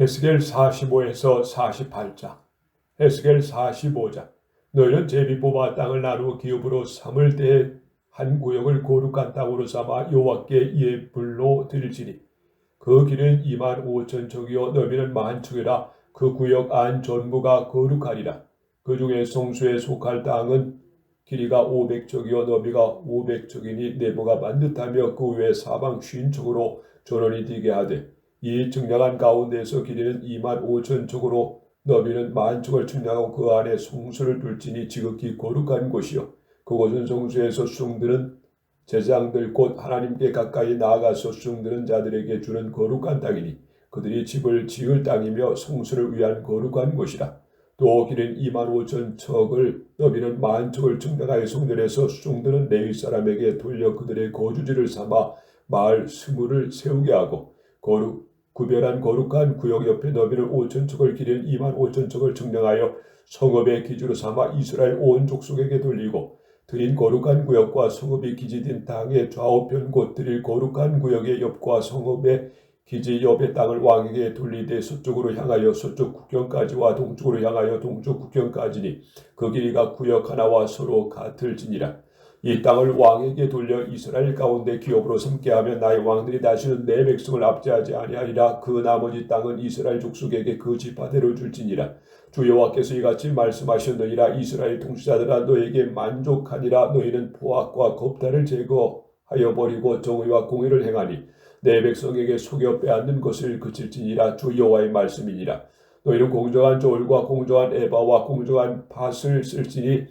에스겔 45에서 48장. 에스겔 45장. 너희는 제비 뽑아 땅을 나누어 기업으로 삼을 때에 한 구역을 거룩한 땅으로 삼아 여호와께 예불로 드릴지니 그 길은 25,000척이요 너비는 10,000척이라. 그 구역 안 전부가 거룩하리라. 그 중에 성수에 속할 땅은 길이가 500척이요 너비가 500척이니 내부가 반듯하며 그 외 사방 50척으로 전원이 되게 하되 이 측량한 가운데서 길이는 25,000척으로 너비는 10,000척을 측량하고 그 안에 성수를 둘지니 지극히 거룩한 곳이요 그곳은 성수에서 수종드는 제사장들 곧 하나님께 가까이 나아가서 수종드는 자들에게 주는 거룩한 땅이니 그들이 집을 지을 땅이며 성수를 위한 거룩한 곳이라. 또 길은 25,000척을 너비는 10,000척을 측량하여 성전에서 수종드는 레위 사람에게 돌려 그들의 거주지를 삼아 마을 스물을 세우게 하고 구별한 거룩한 구역 옆에 너비는 5,000척을 길이는 25,000척을 측량하여 성읍의 기주로 삼아 이스라엘 온 족속에게 돌리고 드린 거룩한 구역과 성읍이 기지된 땅의 좌우편 곧 드릴 거룩한 구역의 옆과 성읍의 기지 옆의 땅을 왕에게 돌리되 서쪽으로 향하여 서쪽 국경까지와 동쪽으로 향하여 동쪽 국경까지니 그 길이가 구역 하나와 서로 같을지니라. 이 땅을 왕에게 돌려 이스라엘 가운데 기업으로 삼게 하며 나의 왕들이 다시는 내 백성을 압제하지 아니하리라. 그 나머지 땅은 이스라엘 족속에게 그 지파대로 줄지니라. 주 여호와께서 이같이 말씀하셨느니라. 이스라엘 통치자들아 너에게 만족하니라. 너희는 포악과 겁탈을 제거하여 버리고 정의와 공의를 행하니 내 백성에게 속여 빼앗는 것을 그칠지니라. 주 여호와의 말씀이니라. 너희는 공정한 저울과 공정한 에바와 공정한 밭을 쓸지니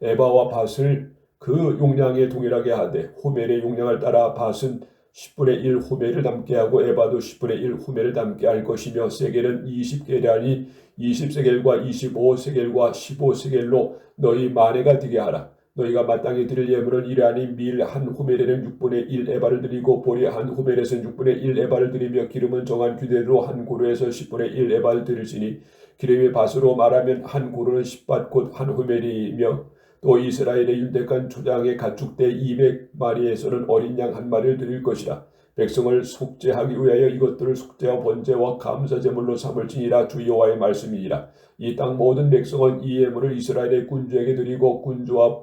에바와 밭을 그 용량에 동일하게 하되 호멜의 용량을 따라 밭은 10분의 1 호멜을 담게 하고 에바도 10분의 1 호멜을 담게 할 것이며 세겔은 20게라니 20세겔과 25세겔과 15세겔로 너희 만회가 되게 하라. 너희가 마땅히 드릴 예물은 이러하니 밀 한 호멜에는 6분의 1 에바를 드리고 보리 한 호멜에서는 6분의 1 에바를 드리며 기름은 정한 규대로 한 고로에서 10분의 1 에바를 드릴지니 기름의 밭으로 말하면 한 고로는 10밭 곧 한 호멜이며 또 이스라엘의 윤택한 초장의 가축대 200마리에서는 어린 양 한 마리를 드릴 것이라. 백성을 속죄하기 위하여 이것들을 속죄와 번제와 감사제물로 삼을지니라. 주 여호와의 말씀이니라. 이 땅 모든 백성은 이 예물을 이스라엘의 군주에게 드리고 군주와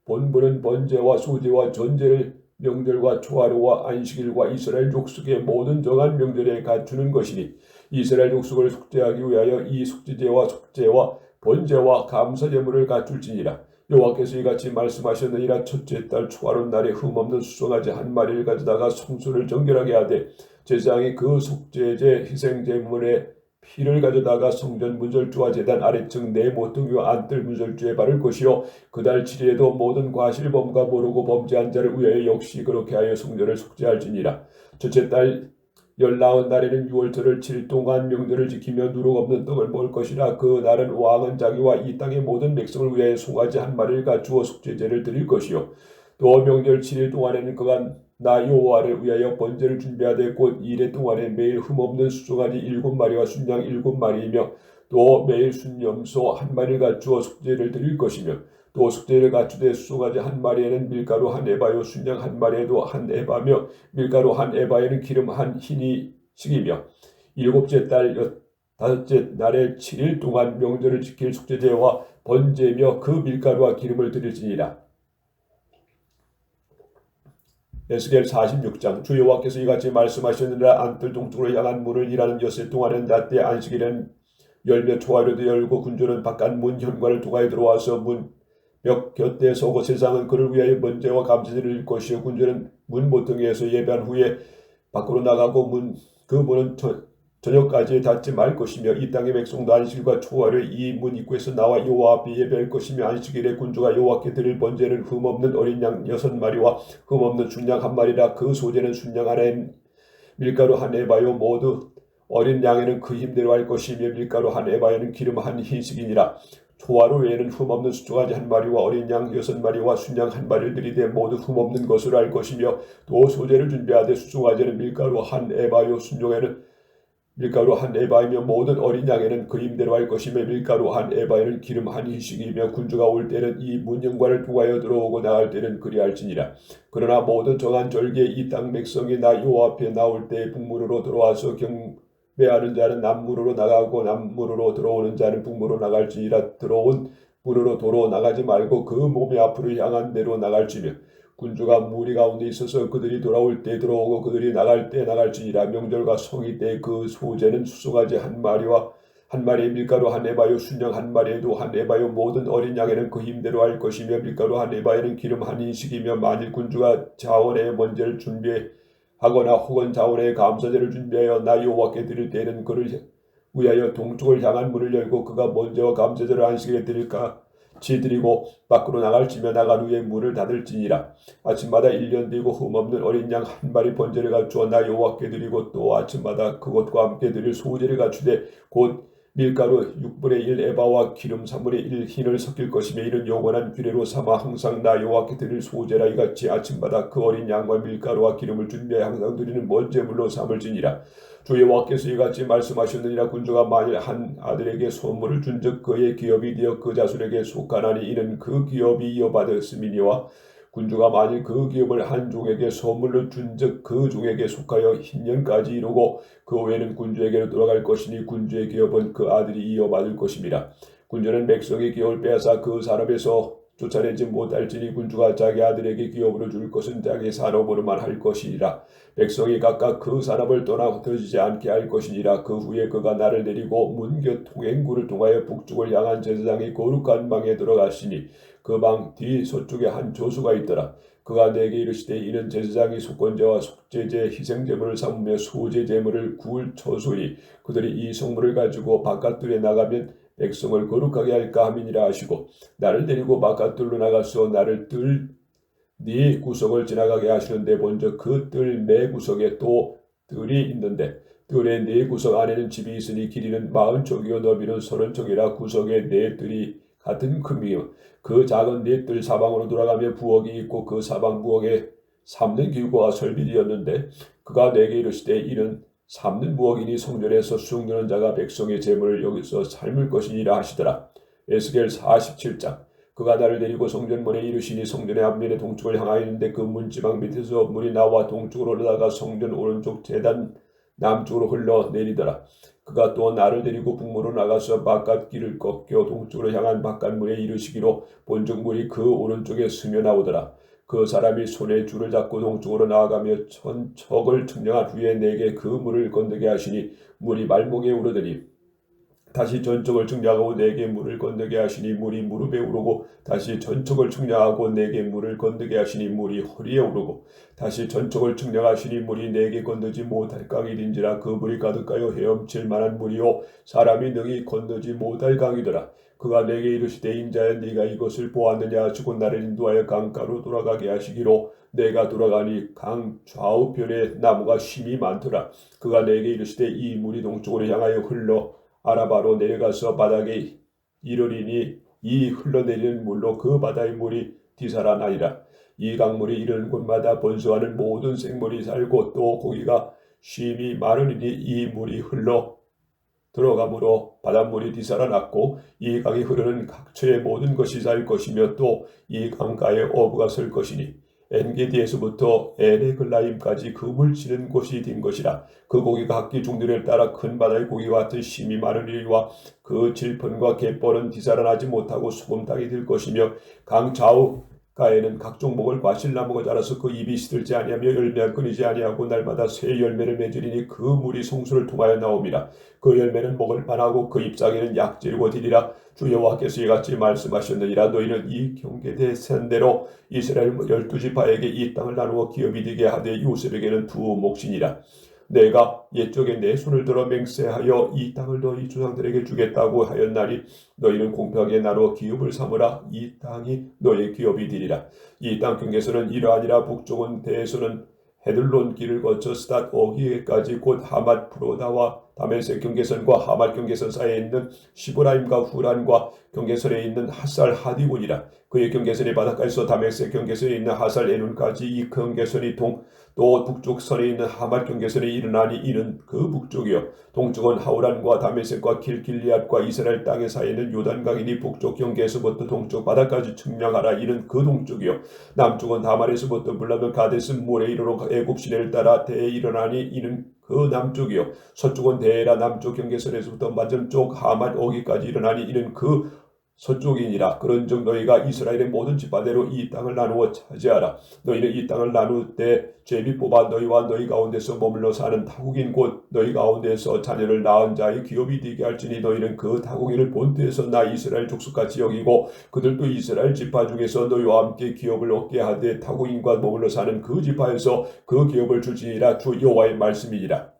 본부는 번제와 소제와 전제를 명절과 초하루와 안식일과 이스라엘 족속의 모든 정한 명절에 갖추는 것이니 이스라엘 족속을 속죄하기 위하여 이 속죄제와 번제와 감사제물을 갖출지니라. 여호와께서 이같이 말씀하셨느니라. 첫째 달 초하룻 날에 흠없는 수송아지 한 마리를 가져다가 성소를 정결하게 하되 제사장이 그 속죄제 희생제물의 피를 가져다가 성전 문설주와 제단 아래층 내 모퉁이와 안뜰 문설주에 바를 것이요 그달 7일에도 모든 과실범과 모르고 범죄한 자를 위하여 역시 그렇게 하여 성전을 속죄할지니라. 첫째 달 19날에는 6월절을 7일 동안 명절을 지키며 누룩 없는 떡을 먹을 것이라. 그 날은 왕은 자기와 이 땅의 모든 백성을 위하여 송아지 한 마리를 갖추어 속죄제를 드릴 것이요 또 명절 7일 동안에는 그가 나 여호와를 위하여 번제를 준비하되 곧 이래 동안에 매일 흠없는 수송아지 7마리와 순양 7마리이며 또 매일 순염소 한 마리를 갖추어 속죄를 드릴 것이며 또 속죄를 갖추되 수송아지 한 마리에는 밀가루 한 에바요 순양 한 마리에도 한 에바며 밀가루 한 에바에는 기름 한 희니씩이며 일곱째 달 다섯째 날에 7일 동안 명절을 지킬 속죄제와 번제며 그 밀가루와 기름을 드릴지니라. 에스겔 46장. 주 여호와께서 이같이 말씀하셨느니라. 안뜰 동쪽으로 향한 문을 일하는 엿새 동안은 낮때 안식일은 열며 초하루도 열고 군주는 바깥 문 현관을 통하여 들어와서 문 벽 곁에 서고 세상은 그를 위하여 번제와 감사제를 드릴 것이요 군주는 문 모퉁이에서 예배한 후에 밖으로 나가고 그 문은 저녁까지 닫지 말 것이며 이 땅의 백성도 안식일과 초하루에 이 문 입구에서 나와 여호와 앞에 예배할 것이며 안식일에 군주가 여호와께 드릴 번제는 흠없는 어린 양 6마리와 흠없는 순양 한 마리라. 그 소제는 순양 하나에 밀가루 한 에바요 모두 어린 양에는 그 힘대로 할 것이며 밀가루 한 에바에는 기름 한 희식이니라. 초하루 외에는 흠없는 수송아지 한 마리와 어린 양 6마리와 순양 한 마리를 드리되 모두 흠없는 것으로 할 것이며 또 소제를 준비하되 수송아지는 밀가루 한 에바요 순종에는 밀가루 한 에바이며 모든 어린 양에는 그 힘대로 할 것이며 밀가루 한 에바에는 기름 한 희식이며 군주가 올 때는 이 문영관을 통하여 들어오고 나갈 때는 그리할지니라. 그러나 모든 정한 절기에 이 땅 백성이 나 여호와 앞에 나올 때 북문으로 들어와서 매하는 자는 남문으로 나가고 남문으로 들어오는 자는 북문으로 나갈지니라. 들어온 문으로 도로 나가지 말고 그 몸의 앞으로 향한 데로 나갈지며 군주가 무리 가운데 있어서 그들이 돌아올 때 들어오고 그들이 나갈 때 나갈지니라. 명절과 성의 때 그 소재는 수송아지 한 마리와 한 마리의 밀가루 한 에바요 순양 한 마리에도 한 에바요 모든 어린 양에는 그 힘대로 할 것이며 밀가루 한 에바에는 기름 한 인식이며 만일 군주가 자원의 먼저를 준비하거나 혹은 자원의 감사제를 준비하여 나 여호와께 드릴 때에는 그를 위하여 동쪽을 향한 문을 열고 그가 먼저 감사제를 안식에 드릴까 드리고 밖으로 나갈지며 나간 후에 문을 닫을지니라. 아침마다 1년 되고 흠없는 어린 양 한 마리 번제를 갖추어 나 여호와께 드리고 또 아침마다 그것과 함께 드릴 소제를 갖추되 곧 밀가루 6분의 1 에바와 기름 3분의 1 흰을 섞일 것이며 이는 영원한 규례로 삼아 항상 나 여호와께 드릴 소제라. 이같이 아침마다 그 어린 양과 밀가루와 기름을 준비해 항상 드리는 번제물로 삼을지니라. 주 여호와께서 이같이 말씀하셨느니라. 군주가 만일 한 아들에게 선물을 준즉 그의 기업이 되어 그 자손에게 속하나니 이는 그 기업이 이어받았음이니와 군주가 만일 그 기업을 한 종에게 선물로 준즉 그 종에게 속하여 흰년까지 이루고 그 후에는 군주에게로 돌아갈 것이니 군주의 기업은 그 아들이 이어받을 것입니다. 군주는 백성의 기업을 빼앗아 그 산업에서 쫓아내지 못할지니 군주가 자기 아들에게 기업으로 줄 것은 자기 산업으로만 할 것이니라. 백성이 각각 그 산업을 떠나 흩어지지 않게 할 것이니라. 그 후에 그가 나를 데리고 문곁 통행구를 통하여 북쪽을 향한 제사장의 거룩한 방에 들어가시니 그 방 뒤 서쪽에 한 조수가 있더라. 그가 내게 이르시되 이는 제사장이 속건제와 속죄제 희생제물을 삼으며 소제제물을 구울 처소니 그들이 이 성물을 가지고 바깥들에 나가면 백성을 거룩하게 할까 함이니라 하시고 나를 데리고 바깥들로 나가서 나를 뜰 네 구석을 지나가게 하시는데 먼저 그 뜰 매 구석에 또 뜰이 있는데 뜰의 네 구석 안에는 집이 있으니 길이는 40척이요 너비는 30척이라 구석에 네 뜰이 같은 크미요 그 작은 네 뜰 사방으로 돌아가며 부엌이 있고 그 사방 부엌에 삶는 기구가 설비되었는데 그가 내게 이르시되 이는 삶는 부엌이니 성전에서 수용되는 자가 백성의 재물을 여기서 삶을 것이니라 하시더라. 에스겔 47장. 그가 나를 데리고 성전문에 이르시니 성전의 앞면에 동쪽을 향하여 있는데 그 문지방 밑에서 물이 나와 동쪽으로 흘러다가 성전 오른쪽 제단 남쪽으로 흘러내리더라. 그가 또 나를 데리고 북문으로 나가서 바깥 길을 꺾여 동쪽으로 향한 바깥문에 이르시기로 본즉 물이 그 오른쪽에 스며 나오더라. 그 사람이 손에 줄을 잡고 동쪽으로 나아가며 천척을 측량한 후에 내게 그 물을 건너게 하시니 물이 말목에 오르더니 다시 전척을 측량하고 내게 물을 건너게 하시니 물이 무릎에 오르고 다시 전척을 측량하고 내게 물을 건너게 하시니 물이 허리에 오르고 다시 전척을 측량하시니 물이 내게 건너지 못할 강이든지라. 그 물이 가득하여 헤엄칠 만한 물이요 사람이 능히 건너지 못할 강이더라. 그가 내게 이르시되 인자야 네가 이것을 보았느냐 하시고 나를 인도하여 강가로 돌아가게 하시기로 내가 돌아가니 강 좌우편에 나무가 심이 많더라. 그가 내게 이르시되 이 물이 동쪽으로 향하여 흘러 아라바로 내려가서 바닥에 이르리니 이 흘러내리는 물로 그 바다의 물이 디살아나리라. 이 강물이 이르는 곳마다 번성하는 모든 생물이 살고 또 고기가 심이 마르니 이 물이 흘러 들어가므로 바닷물이 디살아났고 이 강이 흐르는 각처의 모든 것이 살 것이며 또 이 강가에 어부가 설 것이니 엔게디에서부터 에네글라임까지 그물 치는 곳이 된 것이라. 그 고기가 각기 종류를 따라 큰 바다의 고기와 같은 심이 마르니와 그 질펀과 갯벌은 디살아나지 못하고 소금탕이 될 것이며 강 좌우가에는 각종 먹을 과실나무가 자라서 그 입이 시들지 아니하며 열매가 끊이지 아니하고 날마다 새 열매를 맺으리니 그 물이 송수를 통하여 나옵니다. 그 열매는 먹을 만하고 그 잎사귀는 약재이고 되리라. 주 여호와께서 이같이 말씀하셨느니라. 너희는 이 경계대선대로 이스라엘 12지파에게 이 땅을 나누어 기업이 되게 하되 요셉에게는 두 몫이니라. 내가 옛적에 내 손을 들어 맹세하여 이 땅을 너희 조상들에게 주겠다고 하였나니 너희는 공평하게 나누어 기업을 삼으라. 이 땅이 너희의 기업이 되리라. 이 땅 경계선은 이러하니라. 북쪽은 대에서는 헤들론 길을 거쳐 스닷 어기에까지 곧 하맛 프로다와 다메섹 경계선과 하맛 경계선 사이에 있는 시브라임과 후란과 경계선에 있는 하살 하디본이라. 그의 경계선의 바닷가에서 다메섹 경계선에 있는 하살 에눈까지 이 경계선이 또 북쪽 선에 있는 하맛 경계선에 이르나니 이는 그 북쪽이요 동쪽은 하우란과 다메섹과 길길리앗과 이스라엘 땅의 사이에는 요단강이니 북쪽 경계에서부터 동쪽 바다까지 측량하라. 이는 그 동쪽이요 남쪽은 다말에서부터 불라면 가데스 모레 이르러 애굽 시내를 따라 대에 일어나니 이는 그 남쪽이요 서쪽은 데라 남쪽 경계선에서부터 맞은쪽 하맛 어기까지 일어나니 이는 그 서쪽이니라. 그런즉 너희가 이스라엘의 모든 지파대로 이 땅을 나누어 차지하라. 너희는 이 땅을 나눌 때 제비 뽑아 너희와 너희 가운데서 머물러 사는 타국인 곧 너희 가운데서 자녀를 낳은 자의 기업이 되게 할지니 너희는 그 타국인을 본토에서 나 이스라엘 족속같이 여기고 그들도 이스라엘 지파 중에서 너희와 함께 기업을 얻게 하되 타국인과 머물러 사는 그 지파에서 그 기업을 줄지니라. 주 여호와의 말씀이니라.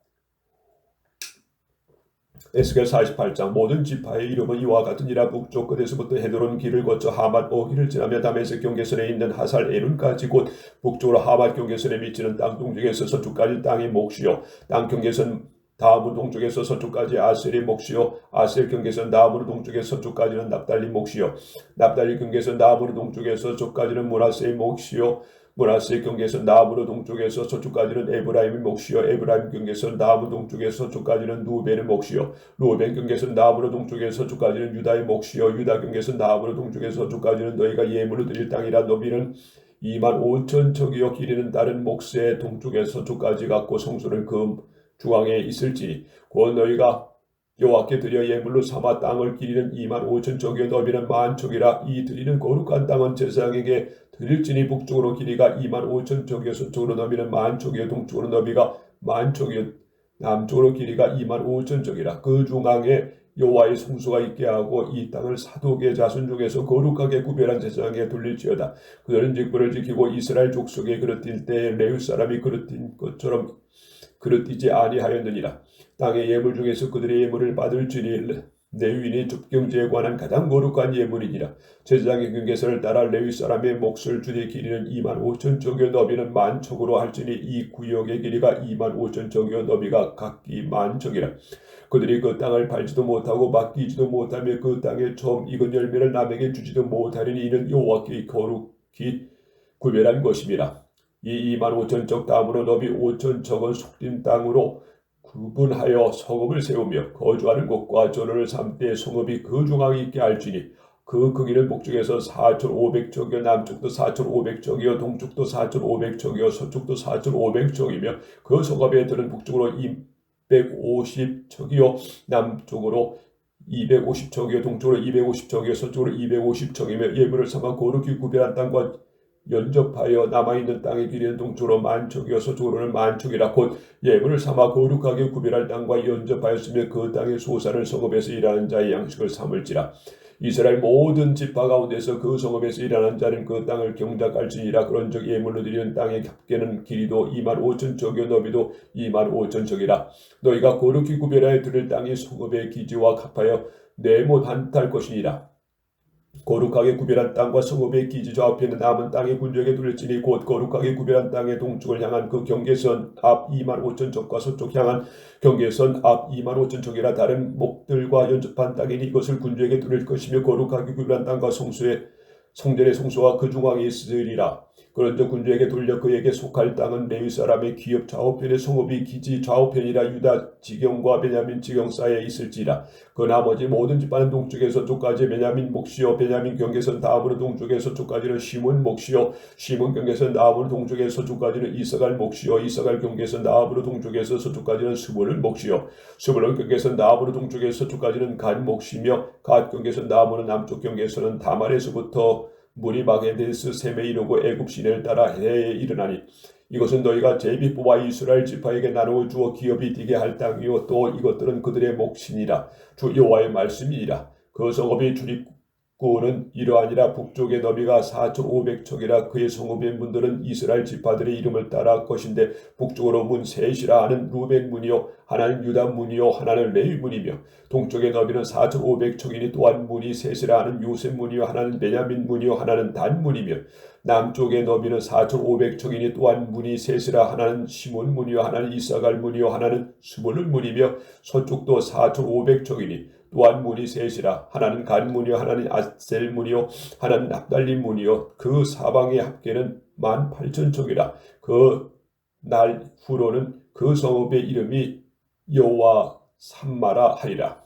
에스겔 48장 모든 지파의 이름은 이와 같으니라. 북쪽 끝에서부터 헤드론 길을 거쳐 하맛 어기를 지나며 다메섹 경계선에 있는 하살 에룬까지 곧 북쪽으로 하맛 경계선에 미치는 땅 동쪽에서 서쪽까지 땅의 몫이요 땅 경계선 다음은 동쪽에서 서쪽까지 아셀의 몫이요 아셀 경계선 다음으로 동쪽에서 서쪽까지는 납달리 몫이요 납달리 경계선 다음으로 동쪽에서 서쪽까지는 므낫세의 몫이요 므낫세 경계선 다음으로 동쪽에서 서쪽까지는 에브라임의 몫이요 에브라임 경계선 다음으로 동쪽에서 서쪽까지는 루벤의 몫이요 루벤 경계선 다음으로 동쪽에서 서쪽까지는 유다의 몫이요 유다 경계선 다음으로 동쪽에서 서쪽까지는 너희가 예물을 드릴 땅이라. 너비는 25,000척이요 길이는 다른 몫의 동쪽에서 서쪽까지 갖고 성소는 그 중앙에 있을지니 곧 너희가 여호와께 드려 예물로 삼아 땅을 길이는 25,000척이요 너비는 10,000척이라. 이 드리는 거룩한 땅은 제사장에게 드릴지니 북쪽으로 길이가 25,000척이요 서쪽으로 너비는 10,000척이요 동쪽으로 너비가 10,000척이요 남쪽으로 길이가 25,000척이라. 그 중앙에 여호와의 성소가 있게 하고 이 땅을 사독의 자손 중에서 거룩하게 구별한 제사장에게 돌릴지어다. 그들은 직분을 지키고 이스라엘 족속에 그릇뛸 때에 레위 사람이 그릇뛴 것처럼 그릇뛰지 아니하였느니라. 땅의 예물 중에서 그들의 예물을 받을지니 레위인의 줍경제에 관한 가장 거룩한 예물이니라. 제사장의 경계선을 따라 레위 사람의 몫을 주되 길이는 25,000척이요 너비는 10,000척으로 할지니 이 구역의 길이가 25,000척이요 너비가 각기 10,000척이라. 그들이 그 땅을 밟지도 못하고 맡기지도 못하며 그 땅에 처음 익은 열매를 남에게 주지도 못하리니 이는 여호와께 거룩히 구별한 것임이라. 이 25,000척 다음으로 너비 5,000척은 속된 땅으로 구분하여 성읍을 세우며 거주하는 곳과 전원을 삼되 성읍이 그 중앙에 있게 할지니 그 크기는 북쪽에서 4,500척이요 남쪽도 4,500척이요 동쪽도 4,500척이요 서쪽도 4,500척이며 그 성읍에 들은 북쪽으로 250척이요 남쪽으로 250척이요 동쪽으로 250척이요 서쪽으로 250척이며 예물을 삼아 거룩히 구별한 땅과 연접하여 남아있는 땅의 길이는 동쪽으로 10,000척이요 서쪽으로는 10,000척이라. 곧 예물을 삼아 거룩하게 구별할 땅과 연접하였으며 그 땅의 소산을 성읍에서 일하는 자의 양식을 삼을지라. 이스라엘 모든 지파 가운데서 그 성읍에서 일하는 자는 그 땅을 경작할지니라. 그런즉 예물로 드리는 땅의 합계는 길이도 25,000척이요 너비도 25,000척이라. 너희가 거룩히 구별하여 드릴 땅이 성읍의 기지와 합하여 네못 한탈 것이니라. 거룩하게 구별한 땅과 성읍의 기지 좌우편에 남은 땅의 군주에게 돌릴지니 곧 거룩하게 구별한 땅의 동쪽을 향한 그 경계선 앞 25,000척과 서쪽 향한 경계선 앞 25,000척이라. 다른 목들과 연접한 땅이니 이것을 군주에게 돌릴 것이며 거룩하게 구별한 땅과 성전의 성소와 그 중앙에 있으리라. 그런즉 군주에게 돌려 그에게 속할 땅은 레위 사람의 기업 좌우편의 성읍이 기지 좌우편이라. 유다 지경과 베냐민 지경 사이에 있을지라. 그 나머지 모든 지파는 동쪽에서 서쪽까지 베냐민 몫이요 베냐민 경계선 다음으로 동쪽에서 서쪽까지는 시몬 몫이요 시몬 경계선 다음으로 동쪽에서 서쪽까지는 이사갈 몫이요 이사갈 경계선 다음으로 동쪽에서 서쪽까지는 스불론 몫이요 스불론 경계선 다음으로 동쪽에서 서쪽까지는 간 몫이며 갓 경계선 다음으로 남쪽 경계선은 다말에서부터 무리바게데스 셈에 이르고 애굽 시내를 따라 해에 이르나니 이것은 너희가 제비 뽑아 이스라엘 지파에게 나누어 주어 기업이 되게 할 땅이요 또 이것들은 그들의 몫이니라. 주 여호와의 말씀이니라. 그 성읍이 출입구는 이러하니라. 북쪽의 너비가 4,500척이라. 그의 성읍의 문들은 이스라엘 지파들의 이름을 따라 것인데 북쪽으로 문 셋이라. 하나는 루벤 문이요 하나는 유다 문이요 하나는 레위 문이며 동쪽의 너비는 4,500척이니 또한 문이 셋이라. 하나는 요셉 문이요 하나는 베냐민 문이요 하나는 단 문이며 남쪽의 너비는 4,500척이니 또한 문이 셋이라. 하나는 시몬 문이요 하나는 이사갈 문이요 하나는 스불론 문이며 서쪽도 4,500척이니 또한 문이 셋이라. 하나는 간 문이요 하나는 아셀 문이요 하나는 납달리 문이요 그 사방의 합계는 18,000척이라. 그 날 후로는 그 성읍의 이름이 여호와 삼마라 하리라.